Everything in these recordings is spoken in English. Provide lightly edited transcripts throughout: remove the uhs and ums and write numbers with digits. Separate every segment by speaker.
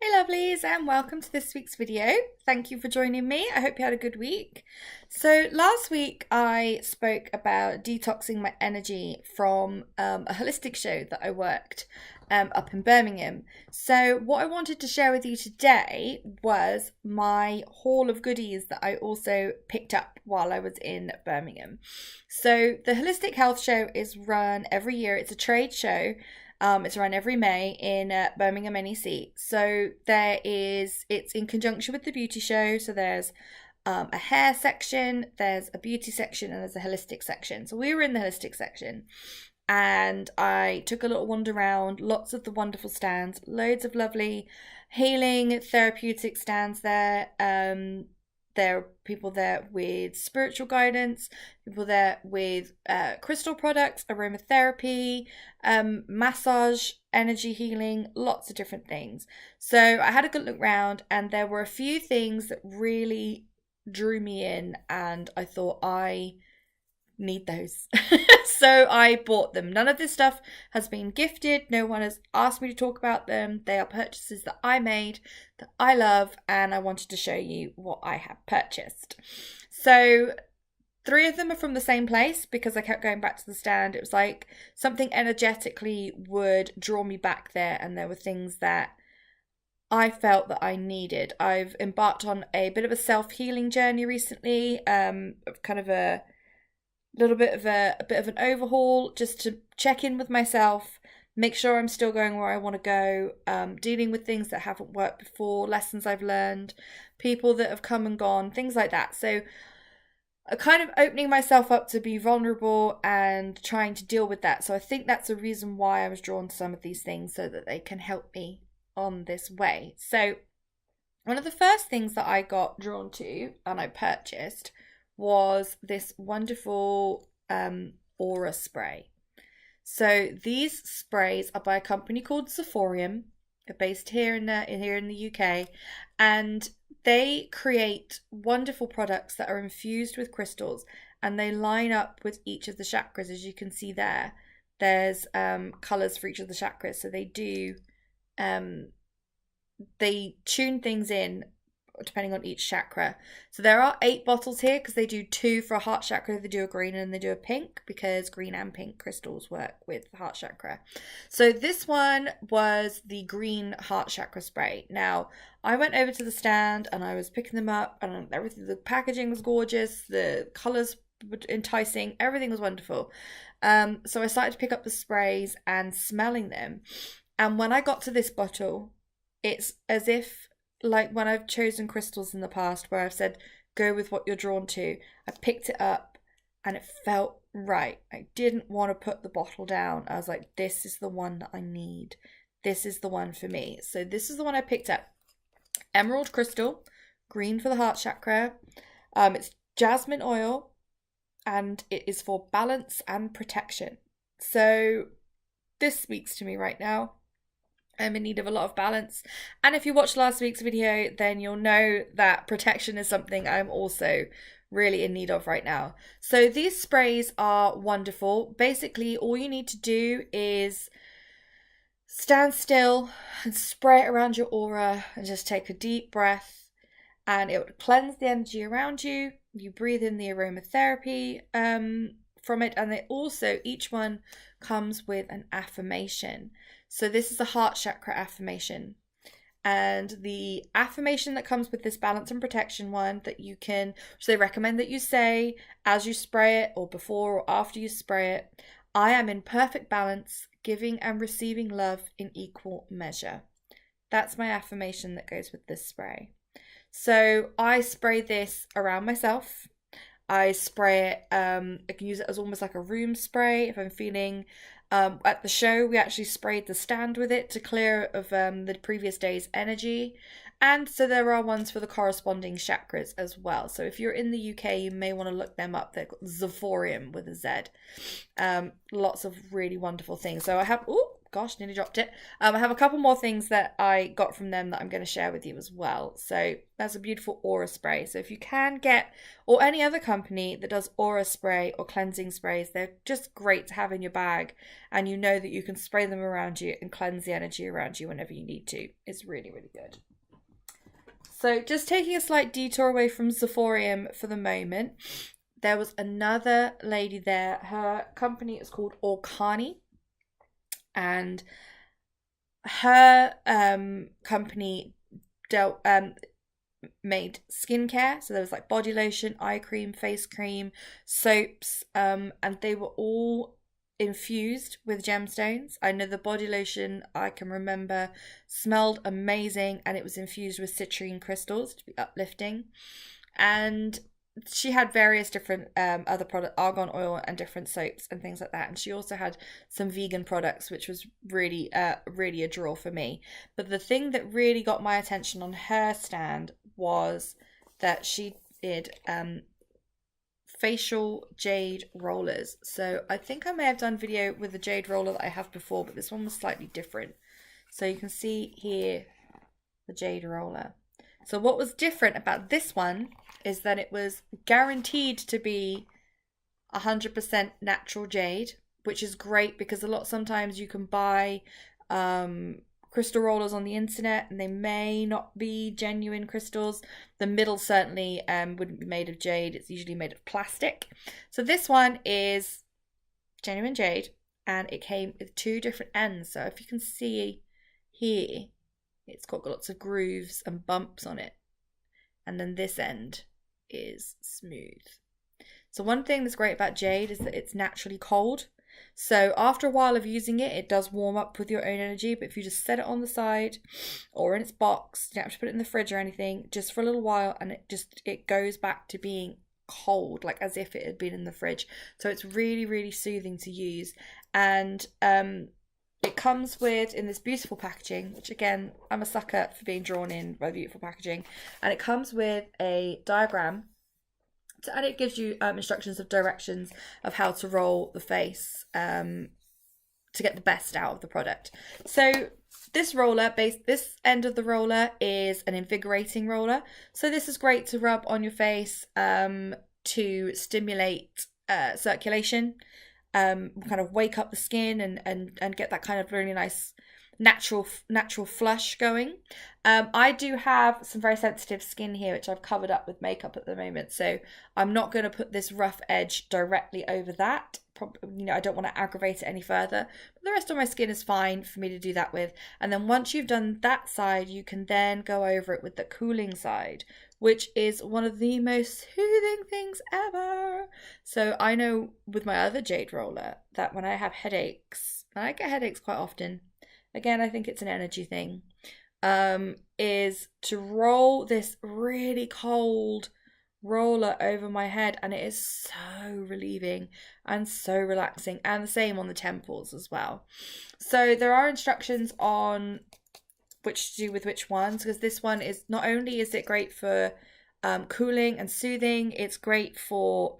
Speaker 1: Hey lovelies, and welcome to this week's video. Thank you for joining me. I hope you had a good week. So last week I spoke about detoxing my energy from a holistic show that I worked up in Birmingham. So what I wanted to share with you today was my haul of goodies that I also picked up while I was in Birmingham. So the Holistic Health Show is run every year. It's a trade show. It's run every May in Birmingham, NEC. So it's in conjunction with the beauty show. So there's a hair section, there's a beauty section, and there's a holistic section. So we were in the holistic section, and I took a little wander around, lots of the wonderful stands, loads of lovely healing therapeutic stands there. There are people there with spiritual guidance, people there with crystal products, aromatherapy, massage, energy healing, lots of different things. So I had a good look round, and there were a few things that really drew me in, and I thought I need those. So I bought them. None of this stuff has been gifted. No one has asked me to talk about them. They are purchases that I made, that I love, and I wanted to show you what I have purchased. So 3 of them are from the same place because I kept going back to the stand. It was like something energetically would draw me back there, and there were things that I felt that I needed. I've embarked on a bit of a self-healing journey recently, kind of a bit of an overhaul, just to check in with myself, make sure I'm still going where I want to go, dealing with things that haven't worked before, lessons I've learned, people that have come and gone, things like that. So kind of opening myself up to be vulnerable and trying to deal with that. So I think that's a reason why I was drawn to some of these things, so that they can help me on this way. So one of the first things that I got drawn to and I purchased was this wonderful aura spray. So these sprays are by a company called Zephorium. They're based here in the UK, and they create wonderful products that are infused with crystals, and they line up with each of the chakras. As you can see there, there's colors for each of the chakras. So they tune things in depending on each chakra. So there are 8 bottles here because they do 2 for a heart chakra, they do a green and they do a pink, because green and pink crystals work with the heart chakra. So this one was the green heart chakra spray. Now, I went over to the stand and I was picking them up, and everything, the packaging was gorgeous, the colors were enticing, everything was wonderful. So I started to pick up the sprays and smelling them. And when I got to this bottle, it's as if, like when I've chosen crystals in the past where I've said, go with what you're drawn to, I picked it up and it felt right. I didn't want to put the bottle down. I was like, this is the one that I need. This is the one for me. So this is the one I picked up. Emerald crystal, green for the heart chakra. It's jasmine oil, and it is for balance and protection. So this speaks to me right now. I'm in need of a lot of balance. And if you watched last week's video, then you'll know that protection is something I'm also really in need of right now. So these sprays are wonderful. Basically, all you need to do is stand still and spray it around your aura and just take a deep breath, and it would cleanse the energy around you. You breathe in the aromatherapy from it, and they also, each one comes with an affirmation. So this is a heart chakra affirmation, and the affirmation that comes with this balance and protection one that you can, which they recommend that you say as you spray it or before or after you spray it: I am in perfect balance, giving and receiving love in equal measure. That's my affirmation that goes with this spray. So I spray this around myself. I spray it, I can use it as almost like a room spray if I'm feeling, at the show we actually sprayed the stand with it to clear of the previous day's energy. And so there are ones for the corresponding chakras as well. So if you're in the UK, you may want to look them up. They're called Zephorium with a Z. Lots of really wonderful things. So I have, gosh, nearly dropped it. I have a couple more things that I got from them that I'm going to share with you as well. So that's a beautiful aura spray. So if you can get, or any other company that does aura spray or cleansing sprays, they're just great to have in your bag. And you know that you can spray them around you and cleanse the energy around you whenever you need to. It's really, really good. So just taking a slight detour away from Zephorium for the moment, there was another lady there. Her company is called Orkani. And her company made skincare. So there was like body lotion, eye cream, face cream, soaps, and they were all infused with gemstones. I know the body lotion, I can remember, smelled amazing, and it was infused with citrine crystals to be uplifting. And she had various different other products, argan oil and different soaps and things like that. And she also had some vegan products, which was really, really a draw for me. But the thing that really got my attention on her stand was that she did facial jade rollers. So I think I may have done a video with the jade roller that I have before, but this one was slightly different. So you can see here the jade roller. So what was different about this one is that it was guaranteed to be 100% natural jade, which is great because sometimes you can buy crystal rollers on the internet and they may not be genuine crystals. The middle certainly wouldn't be made of jade. It's usually made of plastic. So this one is genuine jade, and it came with 2 different ends. So if you can see here, it's got lots of grooves and bumps on it. And then this end is smooth. So one thing that's great about jade is that it's naturally cold. So after a while of using it, it does warm up with your own energy. But if you just set it on the side or in its box, you don't have to put it in the fridge or anything, just for a little while, and it goes back to being cold, like as if it had been in the fridge. So it's really, really soothing to use. And it comes with, in this beautiful packaging, which again, I'm a sucker for being drawn in by beautiful packaging. And it comes with a diagram, and it gives you instructions of directions of how to roll the face to get the best out of the product. So this roller, this end of the roller is an invigorating roller. So this is great to rub on your face to stimulate circulation. Kind of wake up the skin and get that kind of really nice natural flush going. I do have some very sensitive skin here, which I've covered up with makeup at the moment, so I'm not going to put this rough edge directly over that. Probably, I don't want to aggravate it any further, but the rest of my skin is fine for me to do that with. And then once you've done that side, you can then go over it with the cooling side, which is one of the most soothing things ever. So I know with my other jade roller that when I have headaches, and I get headaches quite often, again, I think it's an energy thing, is to roll this really cold roller over my head, and it is so relieving and so relaxing, and the same on the temples as well. So there are instructions on which to do with which ones, because this one is, not only is it great for cooling and soothing, it's great for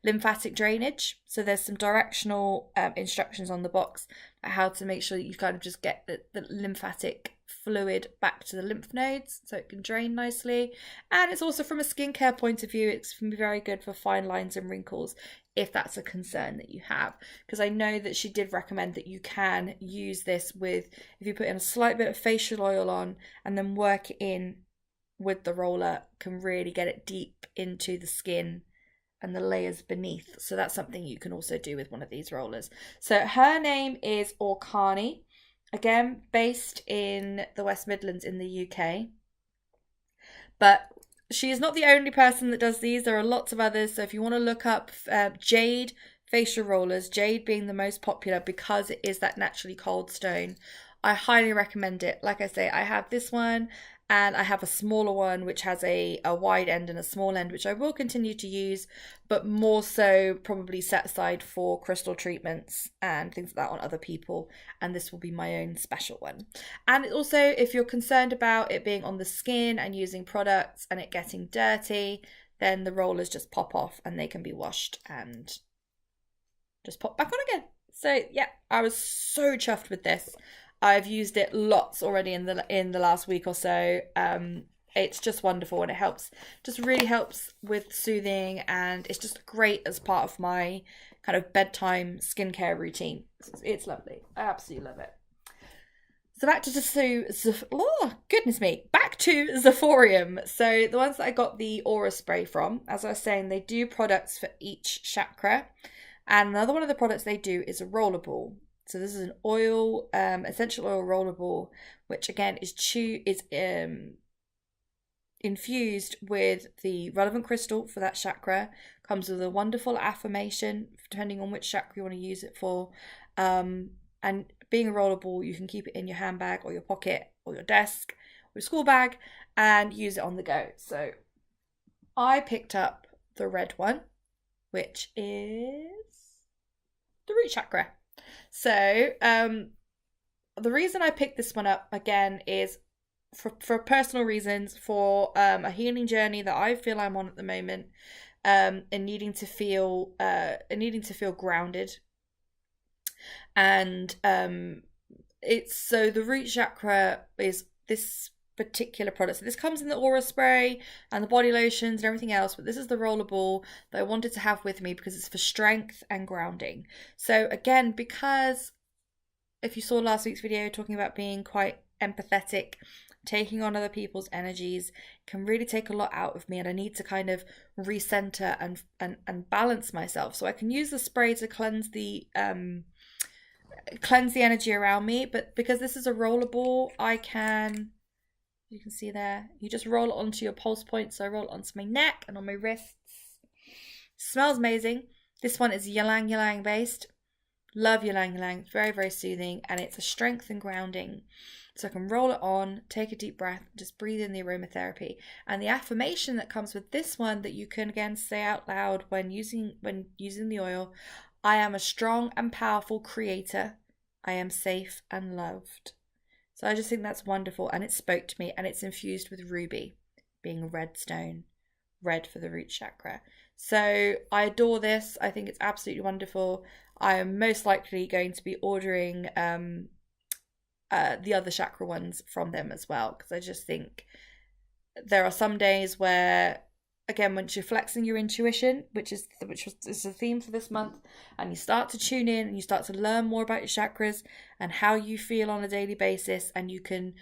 Speaker 1: lymphatic drainage. So there's some directional instructions on the box on how to make sure that you kind of just get the lymphatic fluid back to the lymph nodes so it can drain nicely. And it's also, from a skincare point of view, it's very good for fine lines and wrinkles if that's a concern that you have, because I know that she did recommend that you can use this with, if you put in a slight bit of facial oil on and then work it in with the roller, can really get it deep into the skin and the layers beneath. So that's something you can also do with one of these rollers. So her name is Orkani, again based in the West Midlands in the UK, but she is not the only person that does these. There are lots of others. So if you want to look up jade facial rollers, jade being the most popular because it is that naturally cold stone, I highly recommend it. Like I say, I have this one, and I have a smaller one which has a wide end and a small end, which I will continue to use, but more so probably set aside for crystal treatments and things like that on other people. And this will be my own special one. And also, if you're concerned about it being on the skin and using products and it getting dirty, then the rollers just pop off and they can be washed and just pop back on again. So yeah, I was so chuffed with this. I've used it lots already in the last week or so. It's just wonderful and it helps, just really helps with soothing, and it's just great as part of my kind of bedtime skincare routine. It's lovely. I absolutely love it. So back to just oh goodness me, back to Zephorium. So the ones that I got the aura spray from, as I was saying, they do products for each chakra, and another one of the products they do is a rollerball. So this is an oil, essential oil rollerball, which again is infused with the relevant crystal for that chakra. Comes with a wonderful affirmation depending on which chakra you want to use it for, and being a rollerball, you can keep it in your handbag or your pocket or your desk or your school bag and use it on the go. So I picked up the red one, which is the root chakra. So the reason I picked this one up again is for personal reasons, for a healing journey that I feel I'm on at the moment, and needing to feel grounded. And it's so the root chakra is this particular product. So this comes in the aura spray and the body lotions and everything else, but this is the rollerball that I wanted to have with me because it's for strength and grounding. So again, because if you saw last week's video talking about being quite empathetic, taking on other people's energies can really take a lot out of me, and I need to kind of recenter and balance myself. So I can use the spray to cleanse the energy around me, but because this is a rollerball, I can, you can see there, you just roll it onto your pulse point. So I roll it onto my neck and on my wrists. Smells amazing. This one is ylang ylang based. Love ylang ylang. It's very, very soothing, and it's a strength and grounding. So I can roll it on, take a deep breath, just breathe in the aromatherapy. And the affirmation that comes with this one that you can again say out loud when using the oil: I am a strong and powerful creator. I am safe and loved. So I just think that's wonderful, and it spoke to me, and it's infused with ruby, being a red stone, red for the root chakra. So I adore this. I think it's absolutely wonderful. I am most likely going to be ordering the other chakra ones from them as well, because I just think there are some days where, again, once you're flexing your intuition, which is the theme for this month, and you start to tune in and you start to learn more about your chakras and how you feel on a daily basis, and you can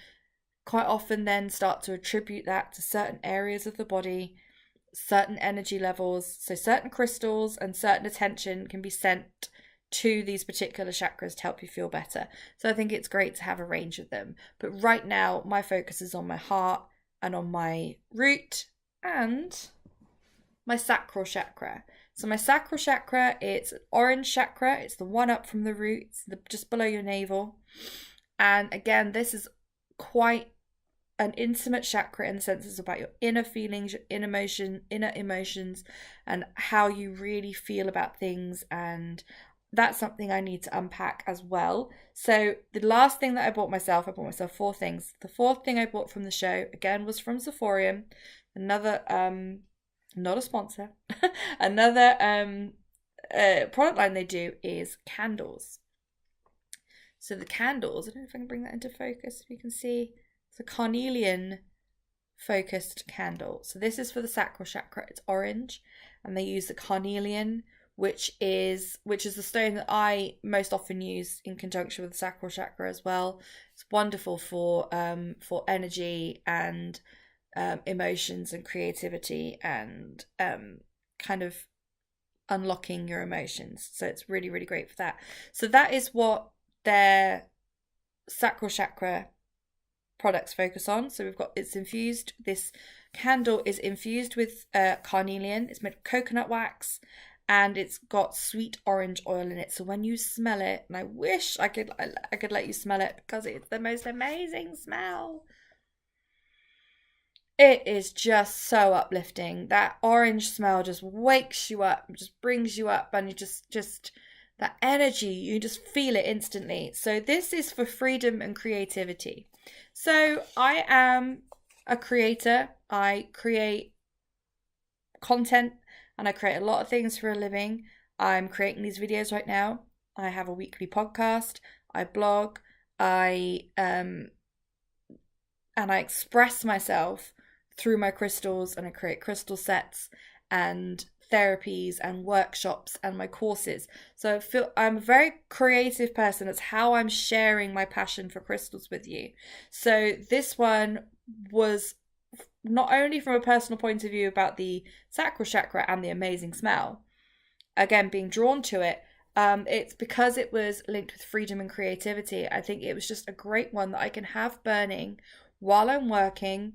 Speaker 1: quite often then start to attribute that to certain areas of the body, certain energy levels. So certain crystals and certain attention can be sent to these particular chakras to help you feel better. So I think it's great to have a range of them. But right now, my focus is on my heart and on my root and my sacral chakra. So my sacral chakra, it's an orange chakra. It's the one up from the root. It's just below your navel. And again, this is quite an intimate chakra in the sense it's about your inner feelings, your inner emotions, and how you really feel about things. And that's something I need to unpack as well. So the last thing that I bought myself 4 things. The 4th thing I bought from the show, again, was from Zephorium. Another, not a sponsor, another product line they do is candles. So the candles, I don't know if I can bring that into focus, if you can see, it's a carnelian focused candle. So this is for the sacral chakra. It's orange, and they use the carnelian, which is the stone that I most often use in conjunction with the sacral chakra as well. It's wonderful for energy and emotions and creativity and kind of unlocking your emotions. So it's really, really great for that. So that is what their sacral chakra products focus on. So this candle is infused with carnelian. It's made of coconut wax, and it's got sweet orange oil in it. So when you smell it, and I wish I could let you smell it, because it's the most amazing smell. It is just so uplifting. That orange smell just wakes you up, just brings you up, and you just that energy, you just feel it instantly. So this is for freedom and creativity. So I am a creator. I create content and I create a lot of things for a living. I'm creating these videos right now. I have a weekly podcast, I blog, I and I express myself through my crystals, and I create crystal sets and therapies and workshops and my courses. So I feel I'm a very creative person. It's how I'm sharing my passion for crystals with you. So this one was not only from a personal point of view about the sacral chakra and the amazing smell, again, being drawn to it, it's because it was linked with freedom and creativity. I think it was just a great one that I can have burning while I'm working,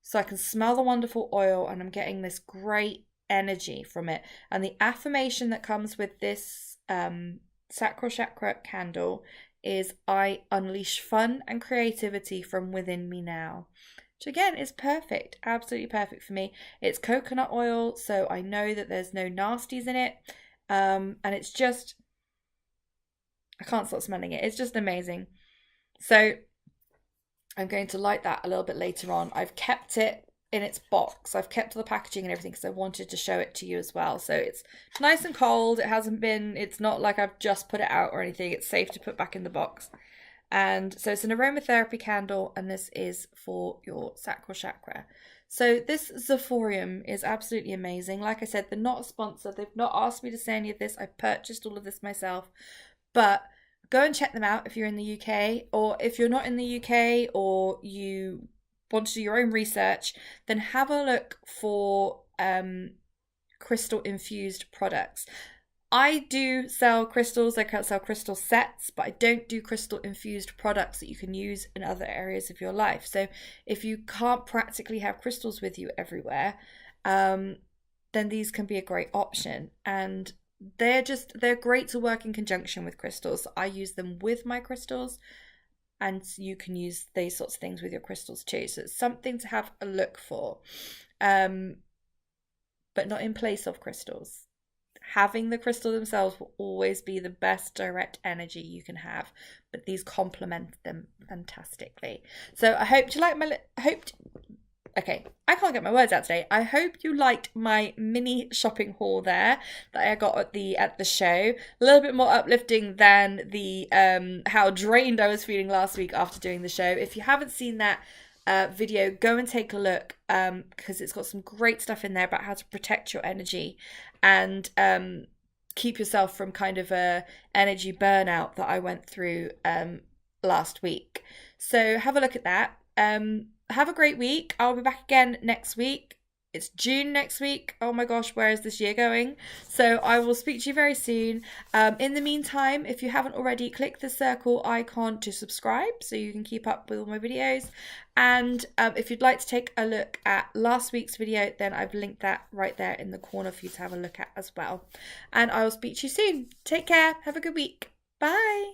Speaker 1: so I can smell the wonderful oil and I'm getting this great energy from it. And the affirmation that comes with this sacral chakra candle is, I unleash fun and creativity from within me now. Which again is perfect, absolutely perfect for me. It's coconut oil, so I know that there's no nasties in it. And it's just, I can't stop smelling it. It's just amazing. So I'm going to light that a little bit later on. I've kept it in its box. I've kept all the packaging and everything because I wanted to show it to you as well. So it's nice and cold. It's not like I've just put it out or anything. It's safe to put back in the box. And so it's an aromatherapy candle, and this is for your sacral chakra. So this Zephorium is absolutely amazing. Like I said, they're not a sponsor. They've not asked me to say any of this. I purchased all of this myself. But go and check them out if you're in the UK, or if you're not in the UK or you want to do your own research, then have a look for crystal infused products. I do sell crystals, I can't sell crystal sets, but I don't do crystal infused products that you can use in other areas of your life. So if you can't practically have crystals with you everywhere, then these can be a great option. And they're great to work in conjunction with crystals. I use them with my crystals, and you can use these sorts of things with your crystals too. So it's something to have a look for, but not in place of crystals. Having the crystal themselves will always be the best direct energy you can have, but these complement them fantastically. So I hope you like okay, I can't get my words out today. I hope you liked my mini shopping haul there that I got at the show. A little bit more uplifting than the how drained I was feeling last week after doing the show. If you haven't seen that video, go and take a look, because it's got some great stuff in there about how to protect your energy and keep yourself from kind of a energy burnout that I went through last week. So have a look at that. Have a great week. I'll be back again next week. It's June next week. Oh my gosh, where is this year going? So I will speak to you very soon. In the meantime, if you haven't already, click the circle icon to subscribe so you can keep up with all my videos. And if you'd like to take a look at last week's video, then I've linked that right there in the corner for you to have a look at as well. And I will speak to you soon. Take care. Have a good week. Bye.